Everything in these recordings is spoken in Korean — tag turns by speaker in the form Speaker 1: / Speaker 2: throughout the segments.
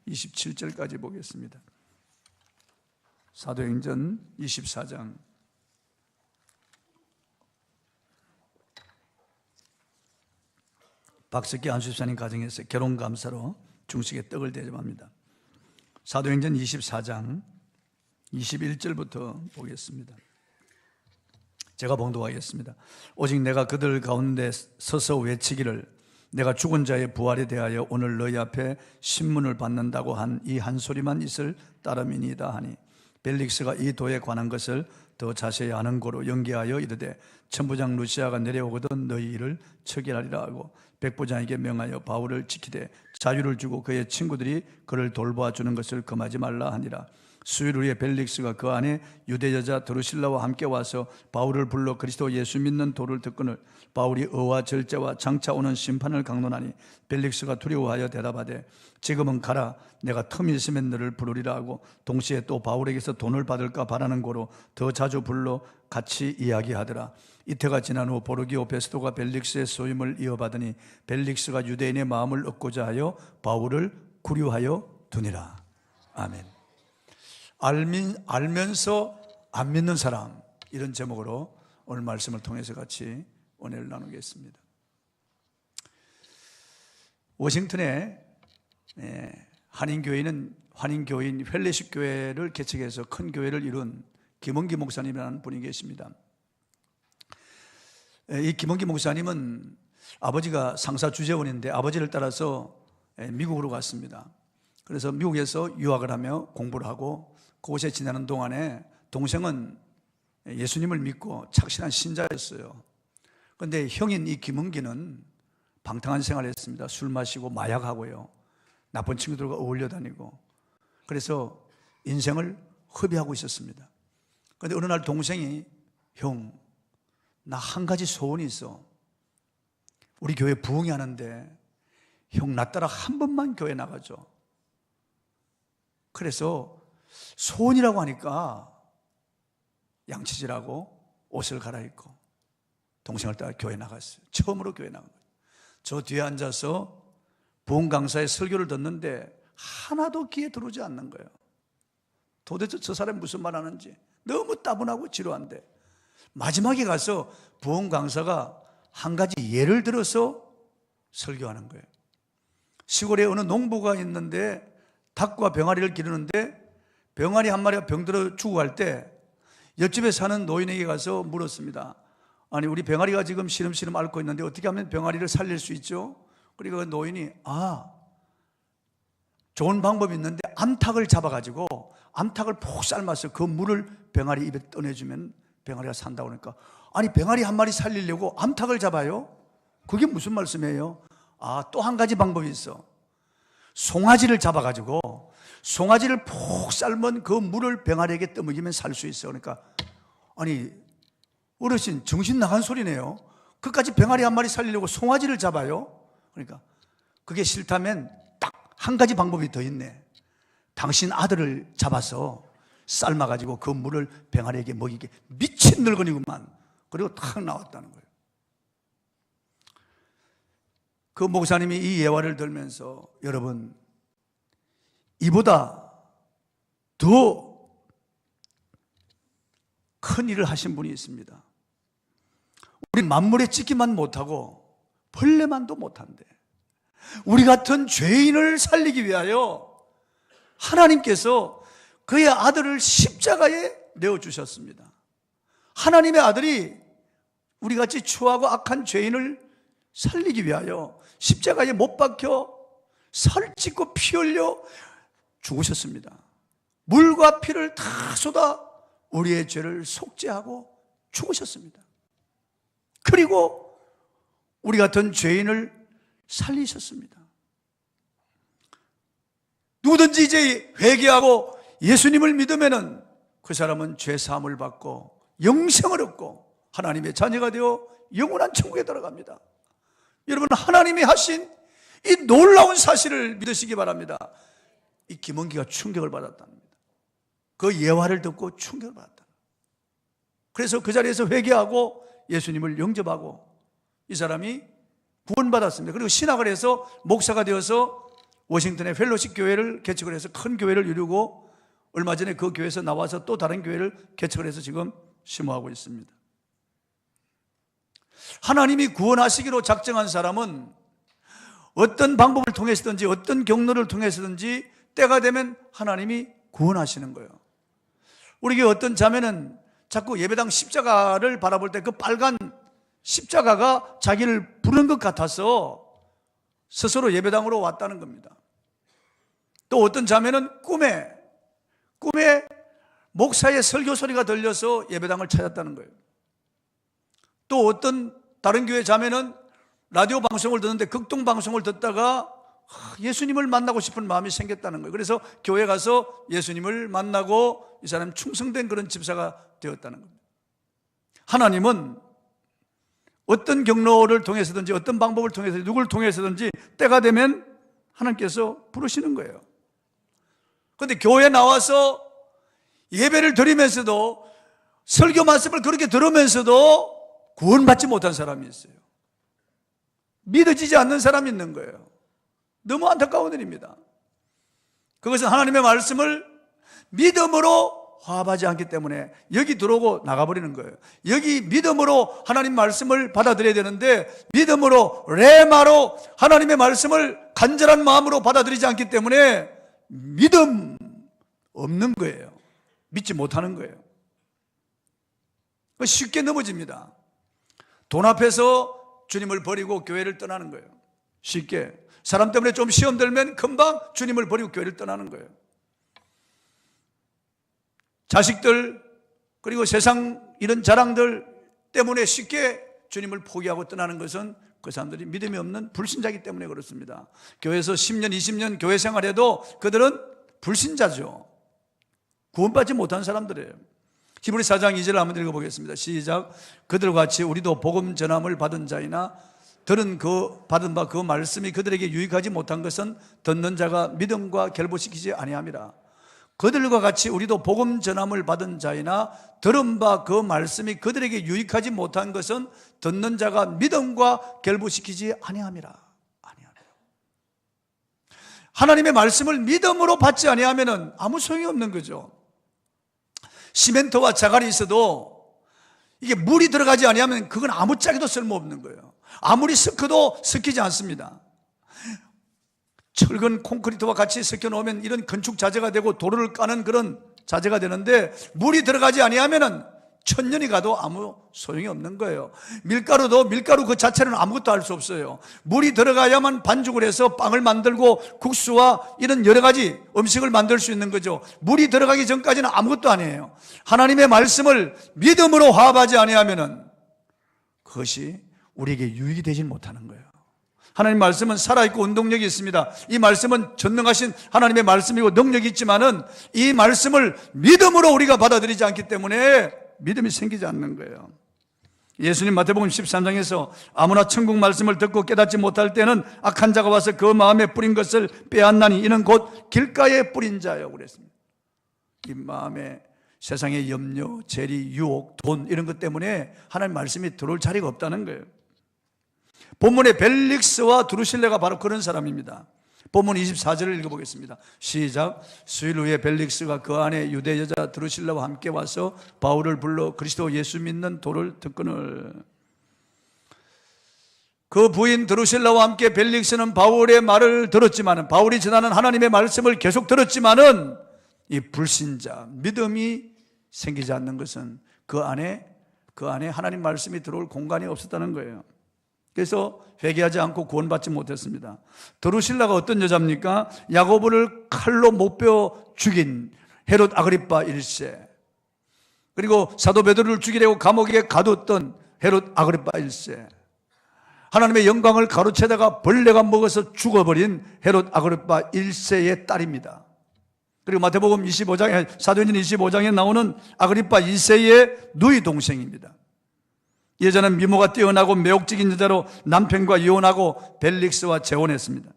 Speaker 1: 27절까지 보겠습니다. 사도행전 24장 박석기 안수집사님 가정에서 결혼감사로 중식에 떡을 대접합니다. 사도행전 24장 21절부터 보겠습니다. 제가 봉독하겠습니다. 오직 내가 그들 가운데 서서 외치기를 내가 죽은 자의 부활에 대하여 오늘 너희 앞에 신문을 받는다고 한 이 한 소리만 있을 따름이니이다 하니 벨릭스가 이 도에 관한 것을 더 자세히 아는 고로 연기하여 이르되 천부장 루시아가 내려오거든 너희 일을 처결하리라 하고 백부장에게 명하여 바울을 지키되 자유를 주고 그의 친구들이 그를 돌보아 주는 것을 금하지 말라 하니라. 수일 후에 벨릭스가 그 안에 유대 여자 드루실라와 함께 와서 바울을 불러 그리스도 예수 믿는 도를 듣거늘 바울이 의와 절제와 장차 오는 심판을 강론하니 벨릭스가 두려워하여 대답하되 지금은 가라 내가 틈이 있으면 너를 부르리라 하고 동시에 또 바울에게서 돈을 받을까 바라는 고로 더 자주 불러 같이 이야기하더라. 이태가 지난 후 보르기오 베스도가 벨릭스의 소임을 이어받으니 벨릭스가 유대인의 마음을 얻고자 하여 바울을 구류하여 두니라. 아멘. 알면서 안 믿는 사람, 이런 제목으로 오늘 말씀을 통해서 같이 은혜를 나누겠습니다. 워싱턴에 한인교인 펠레식 교회를 개척해서 큰 교회를 이룬 김원기 목사님이라는 분이 계십니다. 이 김원기 목사님은 아버지가 상사 주재원인데 아버지를 따라서 미국으로 갔습니다. 그래서 미국에서 유학을 하며 공부를 하고 그곳에 지내는 동안에 동생은 예수님을 믿고 착실한 신자였어요. 그런데 형인 이 김은기는 방탕한 생활을 했습니다. 술 마시고 마약하고요, 나쁜 친구들과 어울려 다니고, 그래서 인생을 허비하고 있었습니다. 그런데 어느 날 동생이 형, 나 한 가지 소원이 있어. 우리 교회 부흥이 하는데 형 나 따라 한 번만 교회 나가줘. 그래서 소원이라고 하니까 양치질하고 옷을 갈아입고 동생을 따라 교회 나갔어요. 처음으로 교회 나간 거예요. 저 뒤에 앉아서 부흥 강사의 설교를 듣는데 하나도 귀에 들어오지 않는 거예요. 도대체 저 사람이 무슨 말 하는지 너무 따분하고 지루한데 마지막에 가서 부흥 강사가 한 가지 예를 들어서 설교하는 거예요. 시골에 어느 농부가 있는데 닭과 병아리를 기르는데 병아리 한 마리가 병들어 죽어갈 때 옆집에 사는 노인에게 가서 물었습니다. 아니, 우리 병아리가 지금 시름시름 앓고 있는데 어떻게 하면 병아리를 살릴 수 있죠? 그리고 그 노인이 좋은 방법이 있는데 암탉을 잡아가지고 암탉을 푹 삶아서 그 물을 병아리 입에 떠내주면 병아리가 산다고 하니까, 아니 병아리 한 마리 살리려고 암탉을 잡아요? 그게 무슨 말씀이에요? 또 한 가지 방법이 있어. 송아지를 잡아가지고 송아지를 푹 삶은 그 물을 병아리에게 떠먹이면 살 수 있어. 그러니까 아니 어르신 정신 나간 소리네요. 그까지 병아리 한 마리 살리려고 송아지를 잡아요? 그러니까 그게 싫다면 딱 한 가지 방법이 더 있네. 당신 아들을 잡아서 삶아가지고 그 물을 병아리에게 먹이게. 미친 늙은이구만. 그리고 탁 나왔다는 거예요. 그 목사님이 이 예화를 들면서 여러분, 이보다 더 큰 일을 하신 분이 있습니다. 우리 만물에 찍기만 못하고 벌레만도 못한데 우리 같은 죄인을 살리기 위하여 하나님께서 그의 아들을 십자가에 내어주셨습니다. 하나님의 아들이 우리같이 추하고 악한 죄인을 살리기 위하여 십자가에 못 박혀 살 찢고 피 흘려 죽으셨습니다. 물과 피를 다 쏟아 우리의 죄를 속죄하고 죽으셨습니다. 그리고 우리 같은 죄인을 살리셨습니다. 누구든지 이제 회개하고 예수님을 믿으면은 그 사람은 죄 사함을 받고 영생을 얻고 하나님의 자녀가 되어 영원한 천국에 들어갑니다. 여러분, 하나님이 하신 이 놀라운 사실을 믿으시기 바랍니다. 이 김원기가 충격을 받았답니다. 그 예화를 듣고 충격을 받았다. 그래서 그 자리에서 회개하고 예수님을 영접하고 이 사람이 구원받았습니다. 그리고 신학을 해서 목사가 되어서 워싱턴에 펠로십 교회를 개척을 해서 큰 교회를 이루고 얼마 전에 그 교회에서 나와서 또 다른 교회를 개척을 해서 지금 심호하고 있습니다. 하나님이 구원하시기로 작정한 사람은 어떤 방법을 통해서든지 어떤 경로를 통해서든지 때가 되면 하나님이 구원하시는 거예요. 우리 교회 어떤 자매는 자꾸 예배당 십자가를 바라볼 때 그 빨간 십자가가 자기를 부르는 것 같아서 스스로 예배당으로 왔다는 겁니다. 또 어떤 자매는 꿈에 목사의 설교 소리가 들려서 예배당을 찾았다는 거예요. 또 어떤 다른 교회 자매는 라디오 방송을 듣는데 극동 방송을 듣다가 예수님을 만나고 싶은 마음이 생겼다는 거예요. 그래서 교회 가서 예수님을 만나고 이 사람이 충성된 그런 집사가 되었다는 겁니다. 하나님은 어떤 경로를 통해서든지 어떤 방법을 통해서 누구를 통해서든지 때가 되면 하나님께서 부르시는 거예요. 그런데 교회에 나와서 예배를 드리면서도 설교 말씀을 그렇게 들으면서도 구원받지 못한 사람이 있어요. 믿어지지 않는 사람이 있는 거예요. 너무 안타까운 일입니다. 그것은 하나님의 말씀을 믿음으로 화합하지 않기 때문에 여기 들어오고 나가버리는 거예요. 여기 믿음으로 하나님 말씀을 받아들여야 되는데 믿음으로 레마로 하나님의 말씀을 간절한 마음으로 받아들이지 않기 때문에 믿음 없는 거예요. 믿지 못하는 거예요. 쉽게 넘어집니다. 돈 앞에서 주님을 버리고 교회를 떠나는 거예요. 쉽게. 사람 때문에 좀 시험 들면 금방 주님을 버리고 교회를 떠나는 거예요. 자식들 그리고 세상 이런 자랑들 때문에 쉽게 주님을 포기하고 떠나는 것은 그 사람들이 믿음이 없는 불신자이기 때문에 그렇습니다. 교회에서 10년 20년 교회 생활해도 그들은 불신자죠. 구원받지 못한 사람들이에요. 히브리 4장 2절을 한번 읽어보겠습니다. 시작. 그들과 같이 우리도 복음 전함을 받은 자이나 들은 받은 바 그 말씀이 그들에게 유익하지 못한 것은 듣는 자가 믿음과 결부시키지 아니함이라. 그들과 같이 우리도 복음 전함을 받은 자이나 들은 바 그 말씀이 그들에게 유익하지 못한 것은 듣는 자가 믿음과 결부시키지 아니함이라. 하나님의 말씀을 믿음으로 받지 아니하면 아무 소용이 없는 거죠. 시멘트와 자갈이 있어도 이게 물이 들어가지 아니하면 그건 아무짝에도 쓸모없는 거예요. 아무리 섞어도 섞이지 않습니다. 철근 콘크리트와 같이 섞여 놓으면 이런 건축 자재가 되고 도로를 까는 그런 자재가 되는데 물이 들어가지 아니하면은 천년이 가도 아무 소용이 없는 거예요. 밀가루도 밀가루 그 자체는 아무것도 할 수 없어요. 물이 들어가야만 반죽을 해서 빵을 만들고 국수와 이런 여러 가지 음식을 만들 수 있는 거죠. 물이 들어가기 전까지는 아무것도 아니에요. 하나님의 말씀을 믿음으로 화합하지 아니하면은 그것이 우리에게 유익이 되지 못하는 거예요. 하나님 말씀은 살아있고 운동력이 있습니다. 이 말씀은 전능하신 하나님의 말씀이고 능력이 있지만은 이 말씀을 믿음으로 우리가 받아들이지 않기 때문에 믿음이 생기지 않는 거예요. 예수님 마태복음 13장에서 아무나 천국 말씀을 듣고 깨닫지 못할 때는 악한 자가 와서 그 마음에 뿌린 것을 빼앗나니 이는 곧 길가에 뿌린 자요 그랬습니다. 이 마음에 세상의 염려, 재리, 유혹, 돈 이런 것 때문에 하나님 말씀이 들어올 자리가 없다는 거예요. 본문의 벨릭스와 드루실레가 바로 그런 사람입니다. 본문 24절을 읽어보겠습니다. 시작. 수일 후에 벨릭스가 그 안에 유대 여자 드루실라와 함께 와서 바울을 불러 그리스도 예수 믿는 도를 듣거늘. 그 부인 드루실라와 함께 벨릭스는 바울의 말을 들었지만은 바울이 전하는 하나님의 말씀을 계속 들었지만은 이 불신자 믿음이 생기지 않는 것은 그 안에 하나님 말씀이 들어올 공간이 없었다는 거예요. 그래서 회개하지 않고 구원받지 못했습니다. 드루실라가 어떤 여자입니까? 야고보를 칼로 못 베어 죽인 헤롯 아그리파 1세, 그리고 사도 베드로를 죽이려고 감옥에 가뒀던 헤롯 아그리파 1세, 하나님의 영광을 가로채다가 벌레가 먹어서 죽어버린 헤롯 아그리파 1세의 딸입니다. 그리고 마태복음 25장에 사도행전 25장에 나오는 아그리파 2세의 누이 동생입니다. 예전엔 미모가 뛰어나고 매혹적인 여자로 남편과 이혼하고 벨릭스와 재혼했습니다.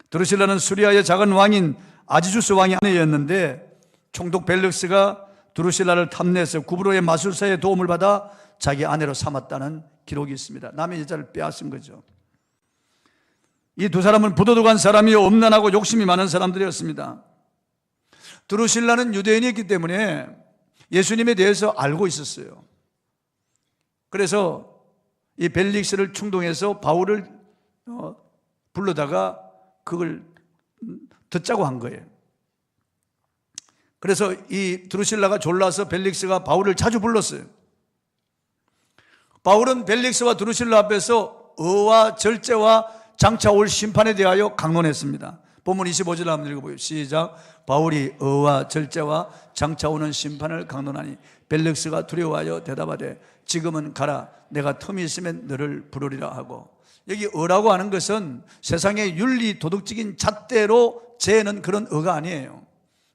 Speaker 1: 드루실라는 수리아의 작은 왕인 아지주스 왕의 아내였는데 총독 벨릭스가 드루실라를 탐내서 구브로의 마술사의 도움을 받아 자기 아내로 삼았다는 기록이 있습니다. 남의 여자를 빼앗은 거죠. 이 두 사람은 부도덕한 사람이요 엄난하고 욕심이 많은 사람들이었습니다. 드루실라는 유대인이었기 때문에 예수님에 대해서 알고 있었어요. 그래서 이 벨릭스를 충동해서 바울을 불러다가 그걸 듣자고 한 거예요. 그래서 이 드루실라가 졸라서 벨릭스가 바울을 자주 불렀어요. 바울은 벨릭스와 드루실라 앞에서 의와 절제와 장차 올 심판에 대하여 강론했습니다. 본문 25절 한번 읽어보요. 시작. 바울이 의와 절제와 장차 오는 심판을 강론하니 벨릭스가 두려워하여 대답하되 지금은 가라. 내가 틈이 있으면 너를 부르리라 하고. 여기 의라고 하는 것은 세상의 윤리 도덕적인 잣대로 재는 그런 의가 아니에요.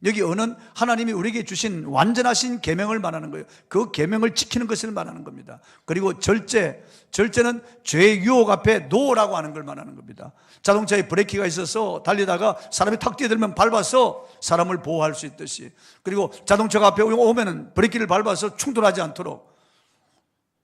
Speaker 1: 여기 의는 하나님이 우리에게 주신 완전하신 계명을 말하는 거예요. 그 계명을 지키는 것을 말하는 겁니다. 그리고 절제는 죄의 유혹 앞에 노라고 하는 걸 말하는 겁니다. 자동차에 브레이크가 있어서 달리다가 사람이 탁 뛰어들면 밟아서 사람을 보호할 수 있듯이, 그리고 자동차가 앞에 오면은 브레이크를 밟아서 충돌하지 않도록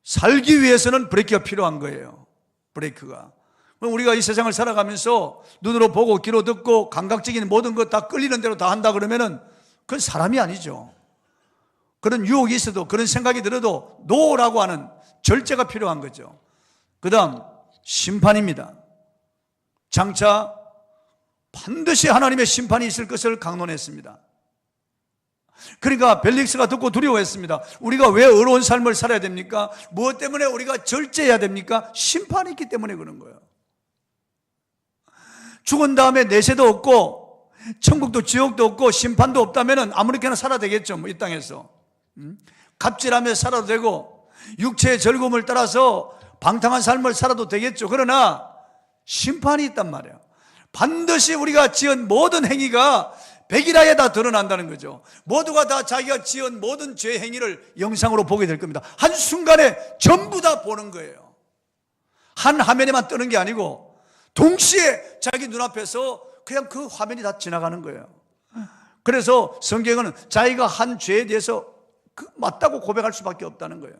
Speaker 1: 살기 위해서는 브레이크가 필요한 거예요. 브레이크가. 우리가 이 세상을 살아가면서 눈으로 보고 귀로 듣고 감각적인 모든 것 다 끌리는 대로 다 한다 그러면은 그건 사람이 아니죠. 그런 유혹이 있어도, 그런 생각이 들어도 노라고 하는 절제가 필요한 거죠. 그 다음 심판입니다. 장차 반드시 하나님의 심판이 있을 것을 강론했습니다. 그러니까 벨릭스가 듣고 두려워했습니다. 우리가 왜 의로운 삶을 살아야 됩니까? 무엇 때문에 우리가 절제해야 됩니까? 심판이 있기 때문에 그런 거예요. 죽은 다음에 내세도 없고 천국도 지옥도 없고 심판도 없다면 아무렇게나 살아야 되겠죠. 이 땅에서 갑질하며 살아도 되고 육체의 즐거움을 따라서 방탕한 삶을 살아도 되겠죠. 그러나 심판이 있단 말이에요. 반드시 우리가 지은 모든 행위가 백일하에 다 드러난다는 거죠. 모두가 다 자기가 지은 모든 죄 행위를 영상으로 보게 될 겁니다. 한순간에 전부 다 보는 거예요. 한 화면에만 뜨는 게 아니고 동시에 자기 눈앞에서 그냥 그 화면이 다 지나가는 거예요. 그래서 성경은 자기가 한 죄에 대해서 맞다고 고백할 수밖에 없다는 거예요.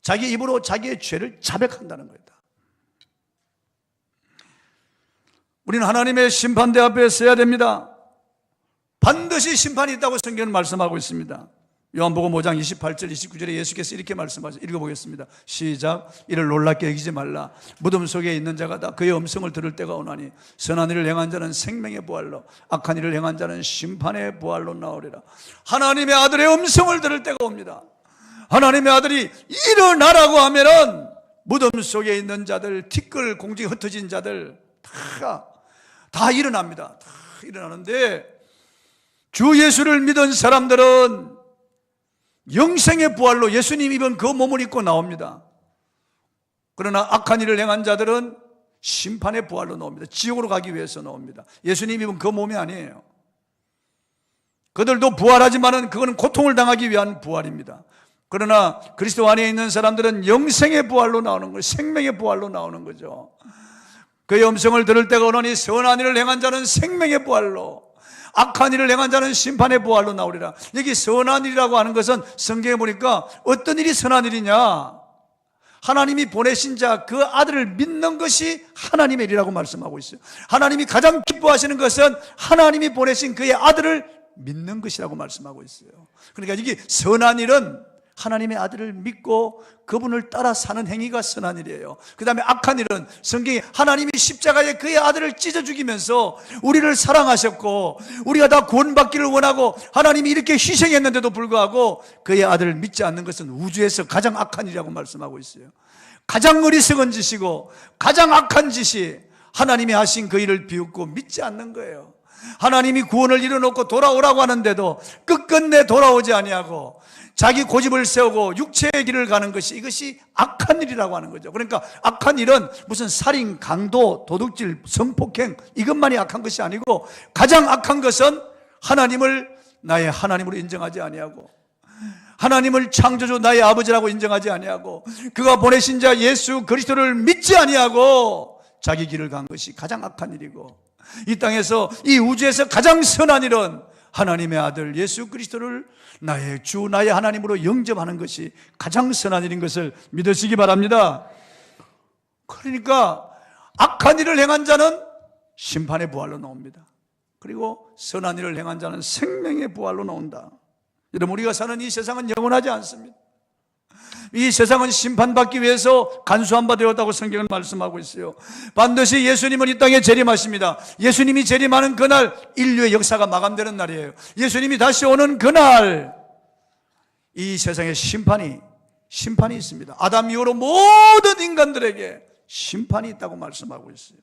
Speaker 1: 자기 입으로 자기의 죄를 자백한다는 거예요. 우리는 하나님의 심판대 앞에 서야 됩니다. 반드시 심판이 있다고 성경은 말씀하고 있습니다. 요한복음 5장 28절 29절에 예수께서 이렇게 말씀하셨습니다. 읽어보겠습니다. 시작. 이를 놀랍게 여기지 말라. 무덤 속에 있는 자가 다 그의 음성을 들을 때가 오나니 선한 일을 행한 자는 생명의 부활로 악한 일을 행한 자는 심판의 부활로 나오리라. 하나님의 아들의 음성을 들을 때가 옵니다. 하나님의 아들이 일어나라고 하면은 무덤 속에 있는 자들, 티끌 공중에 흩어진 자들 다 일어납니다. 다 일어나는데 주 예수를 믿은 사람들은 영생의 부활로 예수님 입은 그 몸을 입고 나옵니다. 그러나 악한 일을 행한 자들은 심판의 부활로 나옵니다. 지옥으로 가기 위해서 나옵니다. 예수님 입은 그 몸이 아니에요. 그들도 부활하지만은 그거는 고통을 당하기 위한 부활입니다. 그러나 그리스도 안에 있는 사람들은 영생의 부활로 나오는 거예요. 생명의 부활로 나오는 거죠. 그의 음성을 들을 때가 오노니 선한 일을 행한 자는 생명의 부활로, 악한 일을 행한 자는 심판의 부활로 나오리라. 여기 선한 일이라고 하는 것은 성경에 보니까 어떤 일이 선한 일이냐, 하나님이 보내신 자 그 아들을 믿는 것이 하나님의 일이라고 말씀하고 있어요. 하나님이 가장 기뻐하시는 것은 하나님이 보내신 그의 아들을 믿는 것이라고 말씀하고 있어요. 그러니까 이게 선한 일은 하나님의 아들을 믿고 그분을 따라 사는 행위가 선한 일이에요. 그 다음에 악한 일은 성경에 하나님이 십자가에 그의 아들을 찢어 죽이면서 우리를 사랑하셨고 우리가 다 구원받기를 원하고 하나님이 이렇게 희생했는데도 불구하고 그의 아들을 믿지 않는 것은 우주에서 가장 악한 일이라고 말씀하고 있어요. 가장 어리석은 짓이고 가장 악한 짓이 하나님이 하신 그 일을 비웃고 믿지 않는 거예요. 하나님이 구원을 이뤄놓고 돌아오라고 하는데도 끝끝내 돌아오지 아니하고 자기 고집을 세우고 육체의 길을 가는 것이, 이것이 악한 일이라고 하는 거죠. 그러니까 악한 일은 무슨 살인, 강도, 도둑질, 성폭행 이것만이 악한 것이 아니고 가장 악한 것은 하나님을 나의 하나님으로 인정하지 아니하고 하나님을 창조주 나의 아버지라고 인정하지 아니하고 그가 보내신 자 예수 그리스도를 믿지 아니하고 자기 길을 간 것이 가장 악한 일이고, 이 땅에서 이 우주에서 가장 선한 일은 하나님의 아들 예수 그리스도를 나의 주 나의 하나님으로 영접하는 것이 가장 선한 일인 것을 믿으시기 바랍니다. 그러니까 악한 일을 행한 자는 심판의 부활로 나옵니다. 그리고 선한 일을 행한 자는 생명의 부활로 나온다. 여러분, 우리가 사는 이 세상은 영원하지 않습니다. 이 세상은 심판받기 위해서 간수한 바 되었다고 성경은 말씀하고 있어요. 반드시 예수님은 이 땅에 재림하십니다. 예수님이 재림하는 그날 인류의 역사가 마감되는 날이에요. 예수님이 다시 오는 그날 이 세상에 심판이 있습니다. 아담 이후로 모든 인간들에게 심판이 있다고 말씀하고 있어요.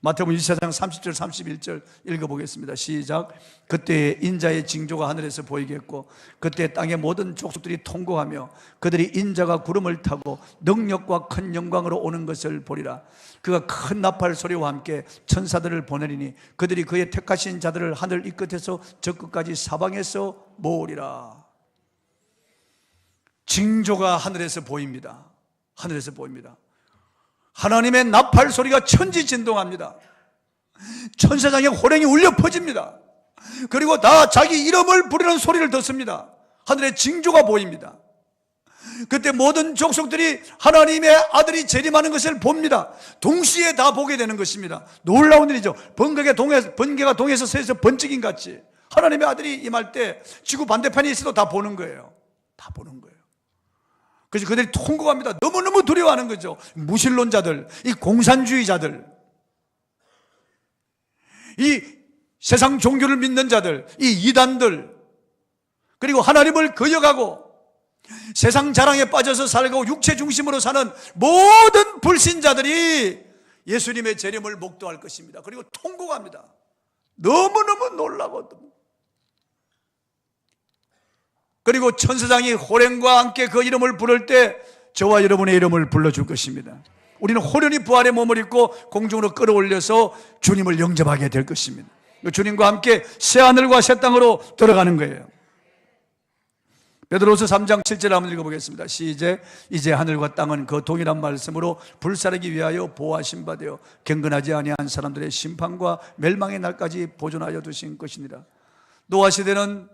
Speaker 1: 마태복음 1장 30절 31절 읽어보겠습니다. 시작. 그때 인자의 징조가 하늘에서 보이겠고 그때 땅의 모든 족속들이 통곡하며 그들이 인자가 구름을 타고 능력과 큰 영광으로 오는 것을 보리라. 그가 큰 나팔 소리와 함께 천사들을 보내리니 그들이 그의 택하신 자들을 하늘 이 끝에서 저 끝까지 사방에서 모으리라. 징조가 하늘에서 보입니다. 하늘에서 보입니다. 하나님의 나팔 소리가 천지 진동합니다. 천사장의 호랭이 울려 퍼집니다. 그리고 다 자기 이름을 부르는 소리를 듣습니다. 하늘의 징조가 보입니다. 그때 모든 족속들이 하나님의 아들이 재림하는 것을 봅니다. 동시에 다 보게 되는 것입니다. 놀라운 일이죠. 번개가 동에서 서에서 번쩍인 같이 하나님의 아들이 임할 때 지구 반대편에 있어도 다 보는 거예요. 다 보는 거예요. 그래서 그들이 통곡합니다. 너무너무 두려워하는 거죠. 무신론자들, 이 공산주의자들, 이 세상 종교를 믿는 자들, 이 이단들, 그리고 하나님을 거역하고 세상 자랑에 빠져서 살고 육체 중심으로 사는 모든 불신자들이 예수님의 재림을 목도할 것입니다. 그리고 통곡합니다. 너무너무 놀라거든요. 그리고 천사장이 호랭과 함께 그 이름을 부를 때 저와 여러분의 이름을 불러줄 것입니다. 우리는 호련히 부활의 몸을 입고 공중으로 끌어올려서 주님을 영접하게 될 것입니다. 주님과 함께 새하늘과 새 땅으로 들어가는 거예요. 베드로서 3장 7절 한번 읽어보겠습니다. 시작. 이제 하늘과 땅은 그 동일한 말씀으로 불사르기 위하여 보호하신 바 되어 경건하지 아니한 사람들의 심판과 멸망의 날까지 보존하여 두신 것이니라. 노아 시대는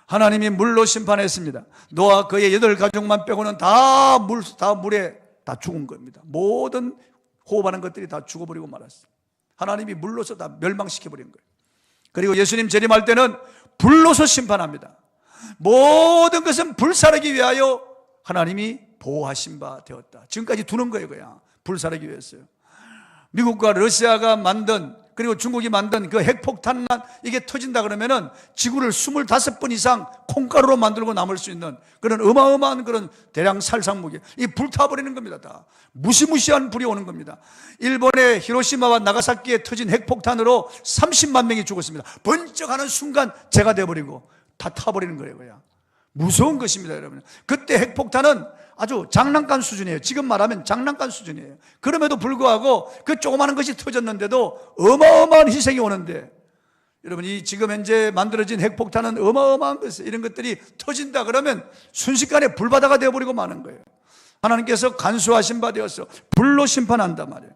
Speaker 1: 하나님이 물로 심판했습니다. 노아 그의 8가족만 빼고는 다 물에 다 죽은 겁니다. 모든 호흡하는 것들이 다 죽어버리고 말았어요. 하나님이 물로서 다 멸망시켜버린 거예요. 그리고 예수님 재림할 때는 불로서 심판합니다. 모든 것은 불사르기 위하여 하나님이 보호하신 바 되었다. 지금까지 두는 거예요. 그냥 불사르기 위해서요. 미국과 러시아가 만든, 그리고 중국이 만든 그 핵폭탄만 이게 터진다 그러면은 지구를 25번 이상 콩가루로 만들고 남을 수 있는 그런 어마어마한 그런 대량 살상무기, 이 불타버리는 겁니다. 다 무시무시한 불이 오는 겁니다. 일본의 히로시마와 나가사키에 터진 핵폭탄으로 30만 명이 죽었습니다. 번쩍하는 순간 재가 되어버리고 다 타버리는 거예요. 그냥 무서운 것입니다, 여러분. 그때 핵폭탄은 아주 장난감 수준이에요. 지금 말하면 장난감 수준이에요. 그럼에도 불구하고 그 조그마한 것이 터졌는데도 어마어마한 희생이 오는데, 여러분, 이 지금 현재 만들어진 핵폭탄은 어마어마한 것이에요. 이런 것들이 터진다 그러면 순식간에 불바다가 되어버리고 마는 거예요. 하나님께서 간수하신 바 되어서 불로 심판한단 말이에요.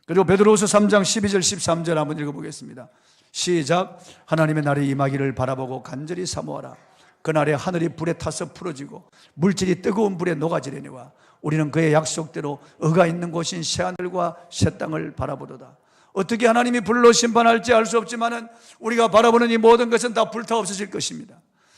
Speaker 1: 그리고 베드로후서 3장 12절 13절 한번 읽어보겠습니다. 시작. 하나님의 날이 임하기를 바라보고 간절히 사모하라. 그날에 하늘이 불에 타서 풀어지고 물질이 뜨거운 불에 녹아지려니와 우리는 그의 약속대로 의가 있는 곳인 새하늘과 새 땅을 바라보도다. 어떻게 하나님이 불로 심판할지 알 수 없지만은 우리가 바라보는 이 모든 것은 다 불타 없어질 것입니다.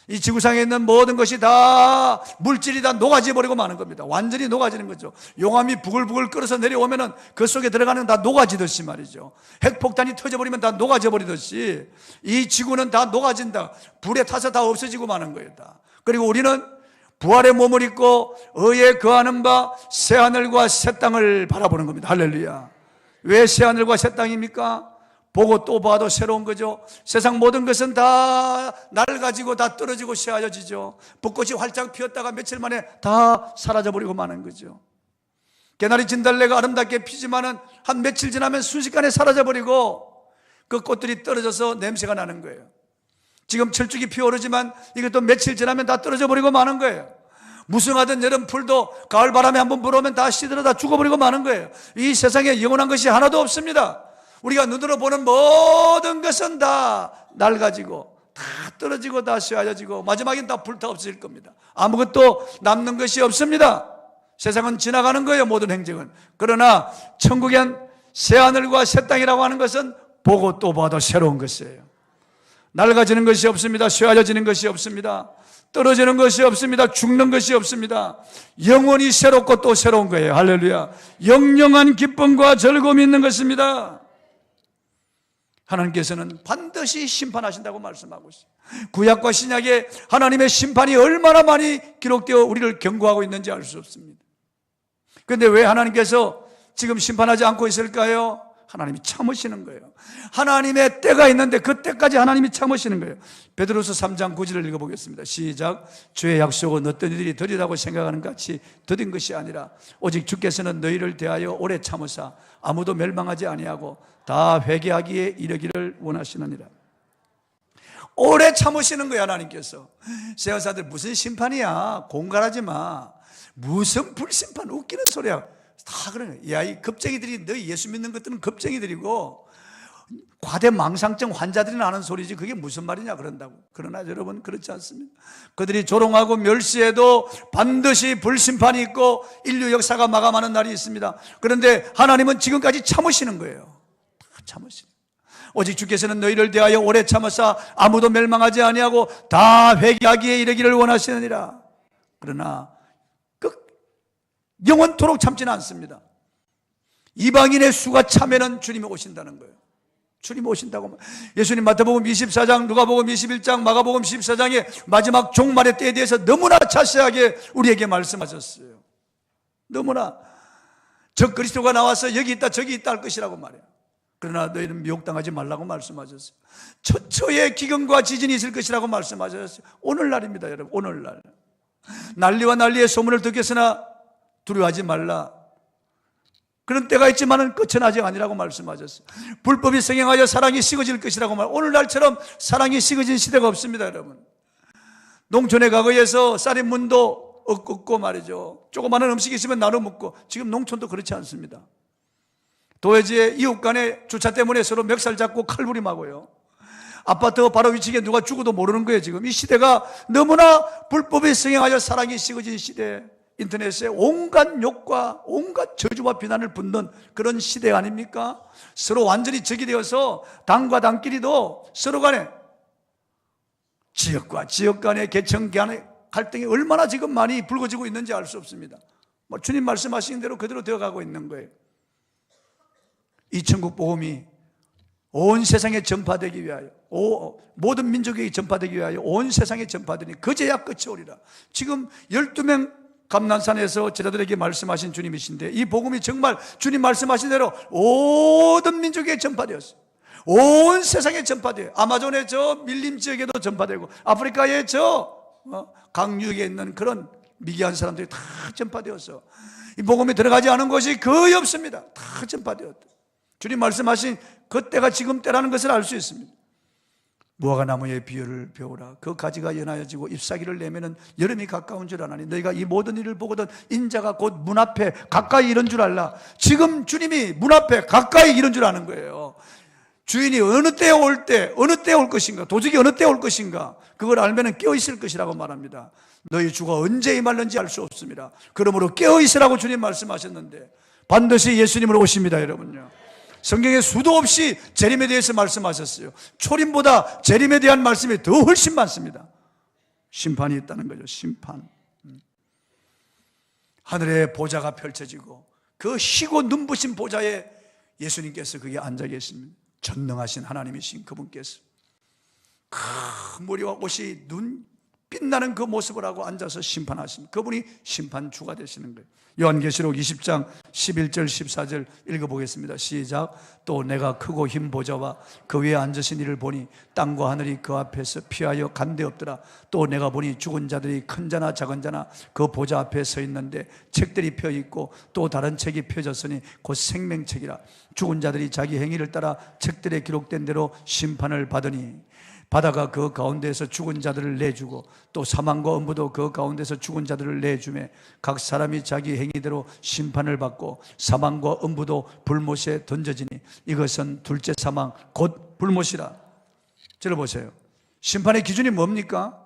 Speaker 1: 이 지구상에 있는 모든 것이 다 물질이 다 녹아져 버리고 마는 겁니다. 완전히 녹아지는 거죠. 용암이 부글부글 끓어서 내려오면은 그 속에 들어가는 다 녹아지듯이 말이죠. 핵폭탄이 터져버리면 다 녹아져 버리듯이 이 지구는 다 녹아진다. 불에 타서 다 없어지고 마는 거예요. 다. 그리고 우리는 부활의 몸을 입고 의에 거하는 바 새하늘과 새 땅을 바라보는 겁니다. 할렐루야. 왜 새하늘과 새 땅입니까? 보고 또 봐도 새로운 거죠. 세상 모든 것은 다 낡아지고 다 떨어지고 쇠하여지죠. 벚꽃이 활짝 피었다가 며칠 만에 다 사라져버리고 마는 거죠. 개나리 진달래가 아름답게 피지만은 한 며칠 지나면 순식간에 사라져버리고 그 꽃들이 떨어져서 냄새가 나는 거예요. 지금 철쭉이 피어오르지만 이것도 며칠 지나면 다 떨어져버리고 마는 거예요. 무성하던 여름 풀도 가을 바람에 한번 불어오면 다 시들어 다 죽어버리고 마는 거예요. 이 세상에 영원한 것이 하나도 없습니다. 우리가 눈으로 보는 모든 것은 다 낡아지고 다 떨어지고 다 쇠하여지고 마지막엔 다 불타 없어질 겁니다. 아무것도 남는 것이 없습니다. 세상은 지나가는 거예요, 모든 행적은. 그러나 천국엔 새 하늘과 새 땅이라고 하는 것은 보고 또 봐도 새로운 것이에요. 낡아지는 것이 없습니다. 쇠하여지는 것이 없습니다. 떨어지는 것이 없습니다. 죽는 것이 없습니다. 영원히 새롭고 또 새로운 거예요. 할렐루야. 영영한 기쁨과 즐거움이 있는 것입니다. 하나님께서는 반드시 심판하신다고 말씀하고 있어요. 구약과 신약에 하나님의 심판이 얼마나 많이 기록되어 우리를 경고하고 있는지 알 수 없습니다. 그런데 왜 하나님께서 지금 심판하지 않고 있을까요? 하나님이 참으시는 거예요. 하나님의 때가 있는데 그 때까지 하나님이 참으시는 거예요. 베드로서 3장 9절을 읽어보겠습니다. 시작. 주의 약속은 어떤 이들이 더디다고 생각하는 같이 더딘 것이 아니라 오직 주께서는 너희를 대하여 오래 참으사 아무도 멸망하지 아니하고 다 회개하기에 이르기를 원하시느니라. 오래 참으시는 거야, 하나님께서. 세상사들 무슨 심판이야, 공갈하지 마. 무슨 불심판, 웃기는 소리야. 다 그러네. 야, 이 겁쟁이들이, 너희 예수 믿는 것들은 겁쟁이들이고 과대망상증 환자들이 하는 소리지 그게 무슨 말이냐 그런다고. 그러나 여러분 그렇지 않습니다. 그들이 조롱하고 멸시해도 반드시 불심판이 있고 인류 역사가 마감하는 날이 있습니다. 그런데 하나님은 지금까지 참으시는 거예요. 다 참으시는 거예요. 오직 주께서는 너희를 대하여 오래 참으사 아무도 멸망하지 아니하고 다 회개하기에 이르기를 원하시느니라. 그러나 영원토록 참지는 않습니다. 이방인의 수가 차면은 주님이 오신다는 거예요. 주님이 오신다고. 예수님 마태복음 24장, 누가복음 21장, 마가복음 14장의 마지막 종말의 때에 대해서 너무나 자세하게 우리에게 말씀하셨어요. 너무나 저 그리스도가 나와서 여기 있다 저기 있다 할 것이라고 말해요. 그러나 너희는 미혹당하지 말라고 말씀하셨어요. 처처에 기근과 지진이 있을 것이라고 말씀하셨어요. 오늘날입니다, 여러분. 오늘날 난리와 난리의 소문을 듣겠으나 두려워하지 말라. 그런 때가 있지만은 끝은 아직 아니라고 말씀하셨어요. 불법이 성행하여 사랑이 식어질 것이라고 말. 오늘날처럼 사랑이 식어진 시대가 없습니다, 여러분. 농촌의 과거에서 쌀인 문도 없고 말이죠. 조그마한 음식이 있으면 나눠 먹고. 지금 농촌도 그렇지 않습니다. 도회지에 이웃 간에 주차 때문에 서로 멱살 잡고 칼부림하고요. 아파트 바로 위치에 누가 죽어도 모르는 거예요. 지금 이 시대가 너무나 불법이 성행하여 사랑이 식어진 시대. 인터넷에 온갖 욕과 온갖 저주와 비난을 붓는 그런 시대 아닙니까? 서로 완전히 적이 되어서 당과 당끼리도 서로 간에 지역과 지역 간의 계층 간의 갈등이 얼마나 지금 많이 불거지고 있는지 알 수 없습니다. 주님 말씀하신 대로 그대로 되어가고 있는 거예요. 이 천국 복음이 온 세상에 전파되기 위하여 모든 민족에게 전파되기 위하여 온 세상에 전파되니 그제야 끝이 오리라. 지금 12명 감난산에서 제자들에게 말씀하신 주님이신데 이 복음이 정말 주님 말씀하신 대로 모든 민족에게 전파되었어요. 온 세상에 전파돼요. 아마존의 저 밀림 지역에도 전파되고 아프리카의 저 강유역에 있는 그런 미개한 사람들이 다 전파되었어. 이 복음이 들어가지 않은 곳이 거의 없습니다. 다 전파되었다. 주님 말씀하신 그 때가 지금 때라는 것을 알 수 있습니다. 무화과 나무의 비유를 배우라. 그 가지가 연하여지고 잎사귀를 내면은 여름이 가까운 줄 아나니 너희가 이 모든 일을 보거든 인자가 곧 문 앞에 가까이 이른 줄 알라. 지금 주님이 문 앞에 가까이 이른 줄 아는 거예요. 주인이 어느 때에 올 때, 어느 때에 올 것인가, 도적이 어느 때에 올 것인가, 그걸 알면은 깨어 있을 것이라고 말합니다. 너희 주가 언제 임할는지 알 수 없습니다. 그러므로 깨어 있으라고 주님 말씀하셨는데 반드시 예수님으로 오십니다, 여러분요. 성경에 수도 없이 재림에 대해서 말씀하셨어요. 초림보다 재림에 대한 말씀이 더 훨씬 많습니다. 심판이 있다는 거죠. 심판. 하늘의 보좌가 펼쳐지고 그 희고 눈부신 보좌에 예수님께서 거기에 앉아 계십니다. 전능하신 하나님이신 그분께서 그 머리와 옷이 눈 빛나는 그 모습을 하고 앉아서 심판하십니다. 그분이 심판주가 되시는 거예요. 요한계시록 20장 11절 14절 읽어보겠습니다. 시작. 또 내가 크고 흰 보좌와 그 위에 앉으신 이를 보니 땅과 하늘이 그 앞에서 피하여 간데 없더라. 또 내가 보니 죽은 자들이 큰 자나 작은 자나 그 보좌 앞에 서 있는데 책들이 펴 있고 또 다른 책이 펴졌으니 곧 생명책이라. 죽은 자들이 자기 행위를 따라 책들에 기록된 대로 심판을 받으니 바다가 그 가운데에서 죽은 자들을 내주고 또 사망과 음부도 그 가운데서 죽은 자들을 내주매 각 사람이 자기 행위대로 심판을 받고 사망과 음부도 불못에 던져지니 이것은 둘째 사망 곧 불못이라. 들어보세요. 심판의 기준이 뭡니까?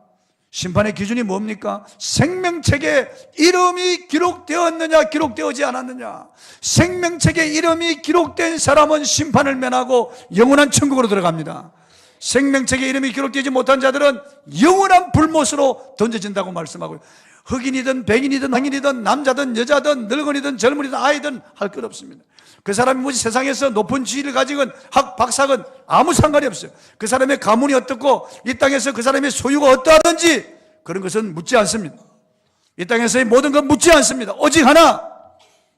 Speaker 1: 심판의 기준이 뭡니까? 생명책에 이름이 기록되었느냐, 기록되어지 않았느냐. 생명책에 이름이 기록된 사람은 심판을 면하고 영원한 천국으로 들어갑니다. 생명책에 이름이 기록되지 못한 자들은 영원한 불못으로 던져진다고 말씀하고요. 흑인이든 백인이든 황인이든 남자든 여자든 늙은이든 젊은이든 아이든 할 것 없습니다. 그 사람이 뭐지 세상에서 높은 지위를 가지건 학 박사건 아무 상관이 없어요. 그 사람의 가문이 어떻고 이 땅에서 그 사람의 소유가 어떠하든지 그런 것은 묻지 않습니다. 이 땅에서의 모든 건 묻지 않습니다. 오직 하나,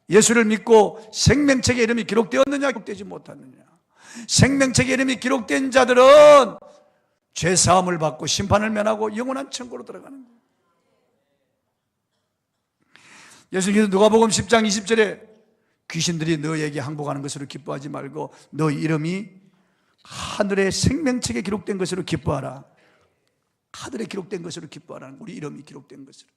Speaker 1: 예수를 믿고 생명책에 이름이 기록되었느냐 기록되지 못했느냐. 생명책에 이름이 기록된 자들은 죄사함을 받고 심판을 면하고 영원한 천국으로 들어가는 거예요. 예수님께서 누가복음 10장 20절에 귀신들이 너에게 항복하는 것으로 기뻐하지 말고 너 이름이 하늘의 생명책에 기록된 것으로 기뻐하라. 하늘에 기록된 것으로 기뻐하라는, 우리 이름이 기록된 것으로.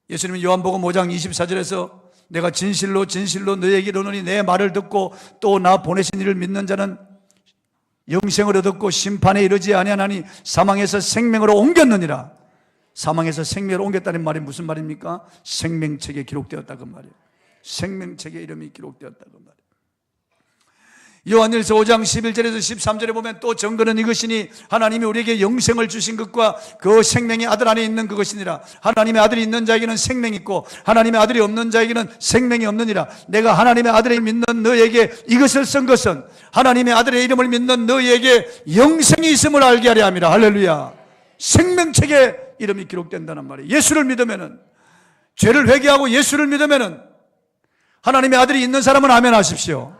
Speaker 1: 예수님은 요한복음 5장 24절에서 내가 진실로 진실로 너에게 이르노니 내 말을 듣고 또 나 보내신 이를 믿는 자는 영생을 얻었고 심판에 이르지 아니하나니 사망에서 생명으로 옮겼느니라. 사망에서 생명을 옮겼다는 말이 무슨 말입니까? 생명책에 기록되었다고 말이에요. 생명책에 이름이 기록되었다고 말이에요. 요한일서 5장 11절에서 13절에 보면 또 증거는 이것이니 하나님이 우리에게 영생을 주신 것과 그 생명이 아들 안에 있는 그것이니라. 하나님의 아들이 있는 자에게는 생명이 있고 하나님의 아들이 없는 자에게는 생명이 없느니라. 내가 하나님의 아들을 믿는 너에게 이것을 쓴 것은 하나님의 아들의 이름을 믿는 너에게 영생이 있음을 알게 하려 함이라. 할렐루야. 생명책에 이름이 기록된다는 말이에요. 예수를 믿으면은, 죄를 회개하고 예수를 믿으면은 하나님의 아들이 있는 사람은 아멘 하십시오.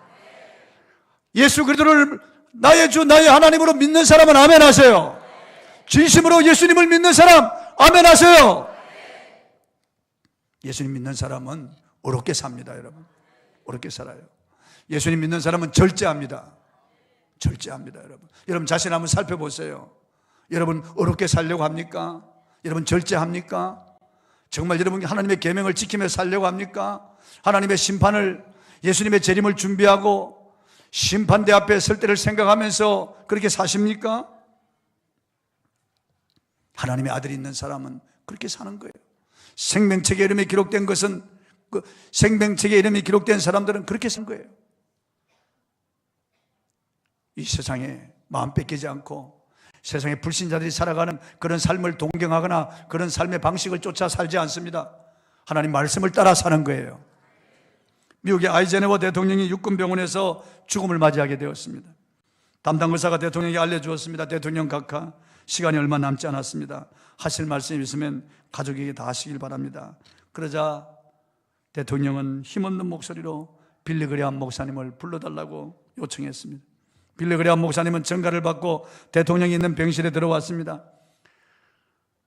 Speaker 1: 예수 그리스도를 나의 주 나의 하나님으로 믿는 사람은 아멘 하세요. 진심으로 예수님을 믿는 사람 아멘 하세요. 예수님 믿는 사람은 어렵게 삽니다. 여러분, 어렵게 살아요. 예수님 믿는 사람은 절제합니다. 절제합니다. 여러분 자신 한번 살펴보세요. 여러분 어렵게 살려고 합니까? 여러분 절제합니까? 정말 여러분 하나님의 계명을 지키며 살려고 합니까? 하나님의 심판을, 예수님의 재림을 준비하고 심판대 앞에 설 때를 생각하면서 그렇게 사십니까? 하나님의 아들이 있는 사람은 그렇게 사는 거예요. 생명책에 이름이 기록된 것은, 생명책에 이름이 기록된 사람들은 그렇게 사는 거예요. 이 세상에 마음 뺏기지 않고 세상에 불신자들이 살아가는 그런 삶을 동경하거나 그런 삶의 방식을 쫓아 살지 않습니다. 하나님 말씀을 따라 사는 거예요. 미국의 아이젠하워 대통령이 육군병원에서 죽음을 맞이하게 되었습니다. 담당 의사가 대통령에게 알려주었습니다. 대통령 각하, 시간이 얼마 남지 않았습니다. 하실 말씀이 있으면 가족에게 다 하시길 바랍니다. 그러자 대통령은 힘없는 목소리로 빌리 그레함 목사님을 불러달라고 요청했습니다. 빌리 그레함 목사님은 전가를 받고 대통령이 있는 병실에 들어왔습니다.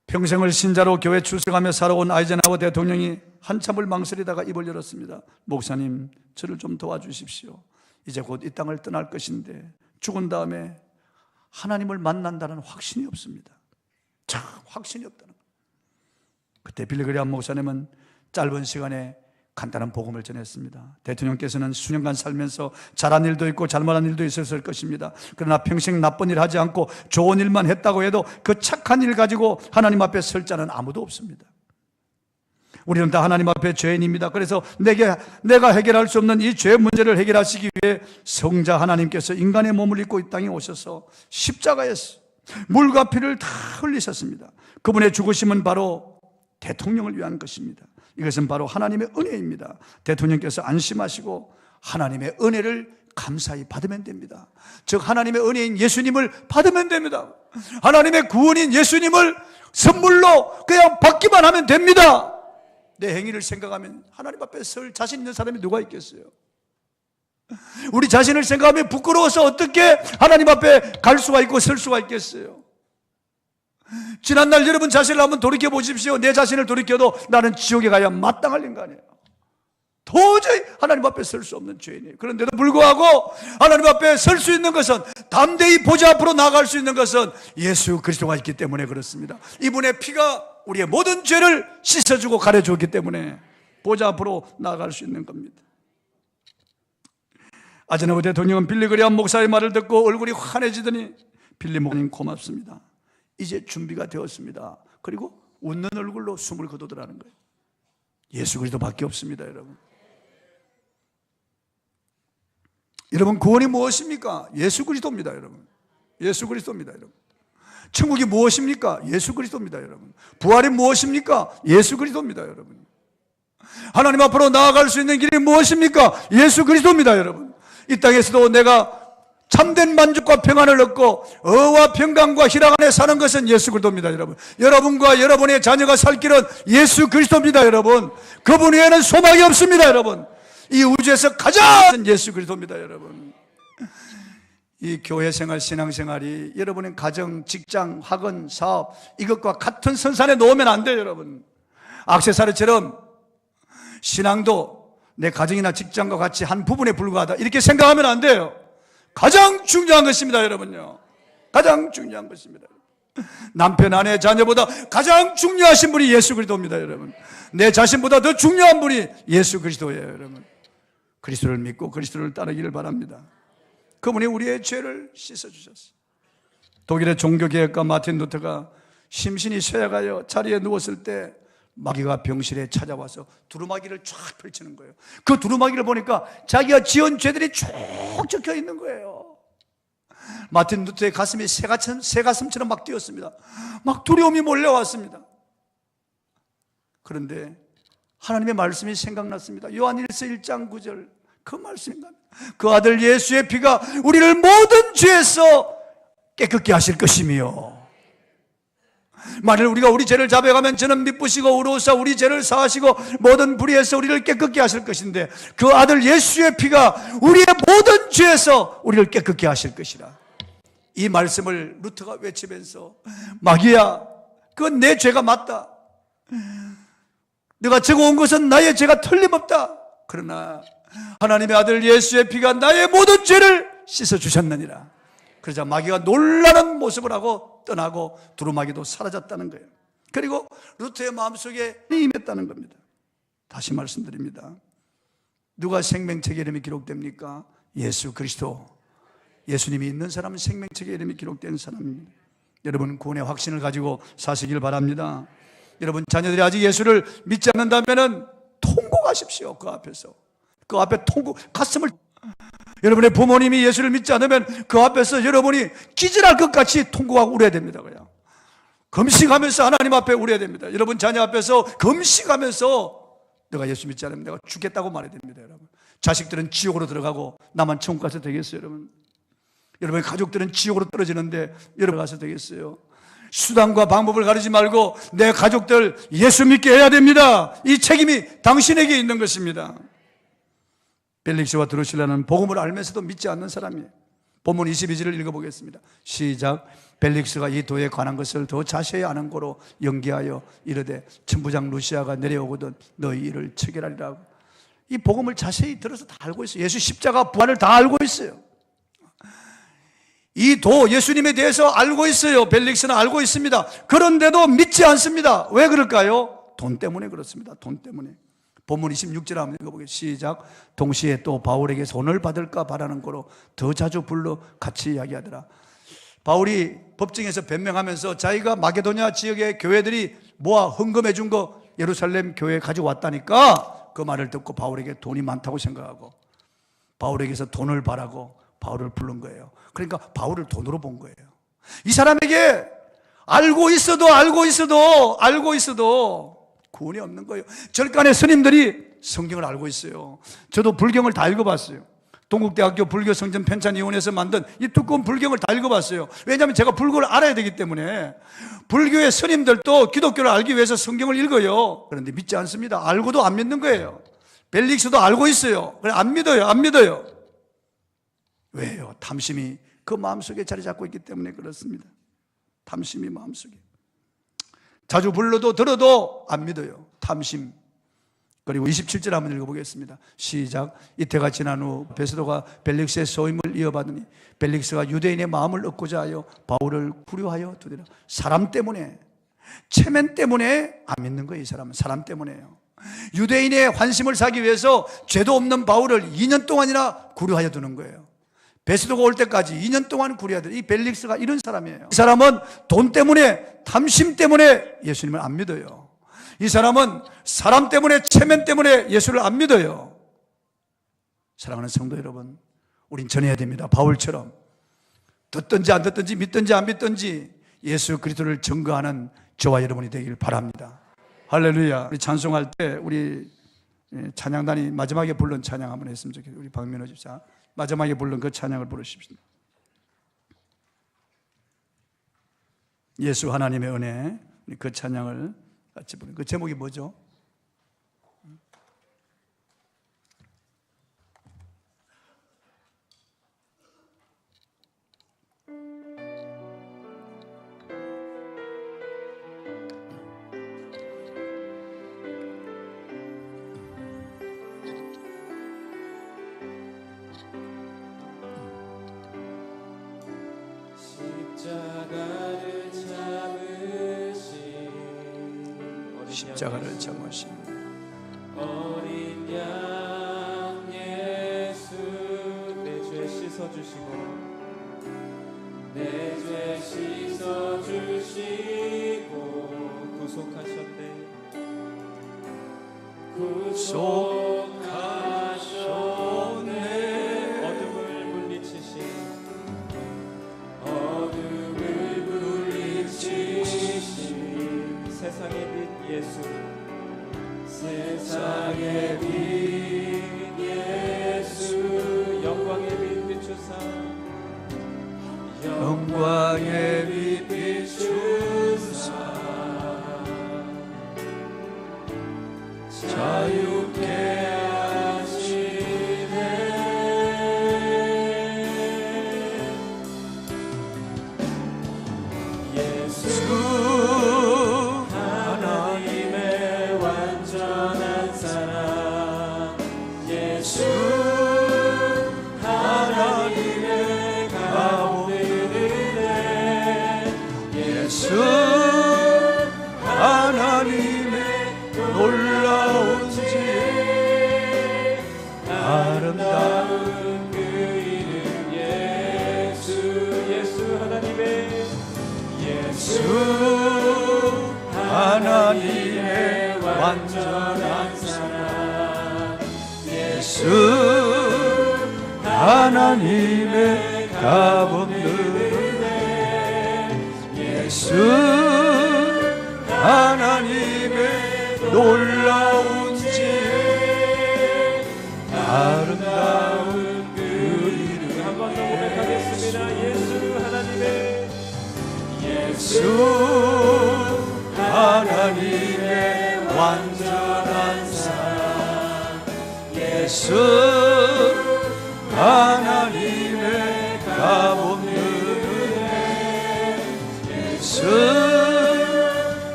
Speaker 1: 평생을 신자로 교회 출석하며 살아온 아이젠하워 대통령이 한참을 망설이다가 입을 열었습니다. 목사님, 저를 좀 도와주십시오. 이제 곧 이 땅을 떠날 것인데 죽은 다음에 하나님을 만난다는 확신이 없습니다. 참 확신이 없다는 거예요. 그때 빌리 그레함 목사님은 짧은 시간에 간단한 복음을 전했습니다. 대통령께서는 수년간 살면서 잘한 일도 있고 잘못한 일도 있었을 것입니다. 그러나 평생 나쁜 일 하지 않고 좋은 일만 했다고 해도 그 착한 일 가지고 하나님 앞에 설 자는 아무도 없습니다. 우리는 다 하나님 앞에 죄인입니다. 그래서 내가 해결할 수 없는 이 죄 문제를 해결하시기 위해 성자 하나님께서 인간의 몸을 입고 이 땅에 오셔서 십자가에서 물과 피를 다 흘리셨습니다. 그분의 죽으심은 바로 대통령을 위한 것입니다. 이것은 바로 하나님의 은혜입니다. 대통령께서 안심하시고 하나님의 은혜를 감사히 받으면 됩니다. 즉 하나님의 은혜인 예수님을 받으면 됩니다. 하나님의 구원인 예수님을 선물로 그냥 받기만 하면 됩니다. 내 행위를 생각하면 하나님 앞에 설 자신 있는 사람이 누가 있겠어요? 우리 자신을 생각하면 부끄러워서 어떻게 하나님 앞에 갈 수가 있고 설 수가 있겠어요? 지난날 여러분 자신을 한번 돌이켜 보십시오. 내 자신을 돌이켜도 나는 지옥에 가야 마땅할 인간이에요. 도저히 하나님 앞에 설 수 없는 죄인이에요. 그런데도 불구하고 하나님 앞에 설 수 있는 것은, 담대히 보좌 앞으로 나아갈 수 있는 것은 예수 그리스도가 있기 때문에 그렇습니다. 이분의 피가 우리의 모든 죄를 씻어주고 가려주었기 때문에 보좌 앞으로 나아갈 수 있는 겁니다. 아이젠하워 대통령은 빌리 그레함 목사의 말을 듣고 얼굴이 환해지더니, 빌리 목사님 고맙습니다. 이제 준비가 되었습니다. 그리고 웃는 얼굴로 숨을 거두더라는 거예요. 예수 그리스도밖에 없습니다, 여러분. 여러분, 구원이 무엇입니까? 예수 그리스도입니다, 여러분. 예수 그리스도입니다, 여러분. 천국이 무엇입니까? 예수 그리스도입니다, 여러분. 부활이 무엇입니까? 예수 그리스도입니다, 여러분. 하나님 앞으로 나아갈 수 있는 길이 무엇입니까? 예수 그리스도입니다, 여러분. 이 땅에서도 내가 참된 만족과 평안을 얻고 의와 평강과 희락 안에 사는 것은 예수 그리스도입니다, 여러분. 여러분과 여러분의 자녀가 살 길은 예수 그리스도입니다, 여러분. 그분 외에는 소망이 없습니다, 여러분. 이 우주에서 가장 예수 그리스도입니다, 여러분. 이 교회 생활, 신앙 생활이 여러분의 가정, 직장, 학원, 사업 이것과 같은 선산에 놓으면 안 돼요, 여러분. 액세서리처럼 신앙도 내 가정이나 직장과 같이 한 부분에 불과하다 이렇게 생각하면 안 돼요. 가장 중요한 것입니다, 여러분요. 가장 중요한 것입니다. 남편, 아내, 자녀보다 가장 중요하신 분이 예수 그리스도입니다, 여러분. 내 자신보다 더 중요한 분이 예수 그리스도예요, 여러분. 그리스도를 믿고 그리스도를 따르기를 바랍니다. 그분이 우리의 죄를 씻어주셨어요. 독일의 종교개혁가 마틴 루터가 심신이 쇠약하여 자리에 누웠을 때 마귀가 병실에 찾아와서 두루마기를 쫙 펼치는 거예요. 그 두루마기를 보니까 자기가 지은 죄들이 쭉 적혀 있는 거예요. 마틴 루터의 가슴이 새가슴처럼 막 뛰었습니다. 막 두려움이 몰려왔습니다. 그런데 하나님의 말씀이 생각났습니다. 요한일서 1장 9절 그 말씀입니다. 그 아들 예수의 피가 우리를 모든 죄에서 깨끗게 하실 것이며, 만일 우리가 우리 죄를 자백하면 저는 미쁘시고 의로우사 우리 죄를 사하시고 모든 불의에서 우리를 깨끗게 하실 것인데, 그 아들 예수의 피가 우리의 모든 죄에서 우리를 깨끗게 하실 것이라. 이 말씀을 루터가 외치면서, 마귀야, 그건 내 죄가 맞다. 내가 적어온 것은 나의 죄가 틀림없다. 그러나 하나님의 아들 예수의 피가 나의 모든 죄를 씻어주셨느니라. 그러자 마귀가 놀라는 모습을 하고 떠나고 두루마기도 사라졌다는 거예요. 그리고 루터의 마음속에 임했다는 겁니다. 다시 말씀드립니다. 누가 생명책에 이름이 기록됩니까? 예수 그리스도. 예수님이 있는 사람은 생명책에 이름이 기록된 사람입니다. 여러분, 구원의 확신을 가지고 사시길 바랍니다. 여러분, 자녀들이 아직 예수를 믿지 않는다면 통곡하십시오. 그 앞에서. 그 앞에 가슴을, 여러분의 부모님이 예수를 믿지 않으면 그 앞에서 여러분이 기절할 것 같이 통곡하고 울어야 됩니다. 그냥 금식하면서 하나님 앞에 울어야 됩니다. 여러분 자녀 앞에서 금식하면서 내가 예수 믿지 않으면 내가 죽겠다고 말해야 됩니다. 여러분, 자식들은 지옥으로 들어가고 나만 천국 가서 되겠어요? 여러분, 여러분의 가족들은 지옥으로 떨어지는데 여러분 가서 되겠어요? 수단과 방법을 가리지 말고 내 가족들 예수 믿게 해야 됩니다. 이 책임이 당신에게 있는 것입니다. 벨릭스와 드루실라는 복음을 알면서도 믿지 않는 사람이에요. 본문 22절을 읽어보겠습니다. 시작. 벨릭스가 이 도에 관한 것을 더 자세히 아는 고로 연기하여 이르되 천부장 루시아가 내려오거든 너희 일을 체결하리라. 이 복음을 자세히 들어서 다 알고 있어요. 예수 십자가 부활을 다 알고 있어요. 이 도 예수님에 대해서 알고 있어요. 벨릭스는 알고 있습니다. 그런데도 믿지 않습니다. 왜 그럴까요? 돈 때문에 그렇습니다. 돈 때문에. 본문 26절 한번 읽어보겠습니다. 시작. 동시에 또 바울에게 손을 받을까 바라는 거로 더 자주 불러 같이 이야기하더라. 바울이 법정에서 변명하면서 자기가 마게도냐 지역의 교회들이 모아 헌금해 준 거 예루살렘 교회에 가지고 왔다니까, 그 말을 듣고 바울에게 돈이 많다고 생각하고 바울에게서 돈을 바라고 바울을 부른 거예요. 그러니까 바울을 돈으로 본 거예요. 이 사람에게 알고 있어도 구원이 없는 거예요. 절간의 스님들이 성경을 알고 있어요. 저도 불경을 다 읽어봤어요. 동국대학교 불교성전 편찬위원회에서 만든 이 두꺼운 불경을 다 읽어봤어요. 왜냐하면 제가 불교를 알아야 되기 때문에. 불교의 스님들도 기독교를 알기 위해서 성경을 읽어요. 그런데 믿지 않습니다. 알고도 안 믿는 거예요. 벨릭스도 알고 있어요. 그래 안 믿어요. 왜요? 탐심이 그 마음속에 자리 잡고 있기 때문에 그렇습니다. 탐심이 마음속에. 자주 불러도 들어도 안 믿어요. 탐심. 그리고 27절 한번 읽어보겠습니다. 시작. 이때가 지난 후 베스도가 벨릭스의 소임을 이어받으니 벨릭스가 유대인의 마음을 얻고자 하여 바울을 구려하여 두더라. 사람 때문에, 체면 때문에 안 믿는 거예요. 이 사람은 사람 때문에요. 유대인의 환심을 사기 위해서 죄도 없는 바울을 2년 동안이나 구려하여 두는 거예요. 베스도가 올 때까지 2년 동안 구려야 돼. 이 벨릭스가 이런 사람이에요. 이 사람은 돈 때문에, 탐심 때문에 예수님을 안 믿어요. 이 사람은 사람 때문에, 체면 때문에 예수를 안 믿어요. 사랑하는 성도 여러분, 우린 전해야 됩니다. 바울처럼 듣든지 안 듣든지, 믿든지 안 믿든지 예수 그리스도를 증거하는 저와 여러분이 되길 바랍니다. 할렐루야. 우리 찬송할 때 우리 찬양단이 마지막에 부른 찬양 한번 했으면 좋겠어요. 우리 박민호 집사 마지막에 부른 그 찬양을 부르십시오. 예수 하나님의 은혜, 그 찬양을 같이 부르는 그 제목이 뭐죠? 십자가를 참으신
Speaker 2: 어린 양 예수, 내 죄 씻어주시고 내 죄 씻어주시고 구속하셨네. 구속하셨네. 어둠을 물리치신, 어둠을 물리치신 세상의 빛 예수, 세상의 빛 예수, 영광의 빛 비추사, 영광의 빛 비추사, 자유케 하시네. 예수 하나님의 가본 은혜, 예수 하나님의 놀라운 지혜, 아름다운 그 이름 예수, 예수 하나님의, 예수 하나님의 완전한 사랑, 예수 하나님의 값없는 은혜, 예수 하나님의 놀라운 지혜, 아름다운 그 이름. 한 번 더 고백하겠습니다. 예수 하나님의, 예수 하나님의 완전한 사랑, 예수 하나님의 값없는 은혜, 예수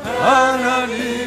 Speaker 2: 하나님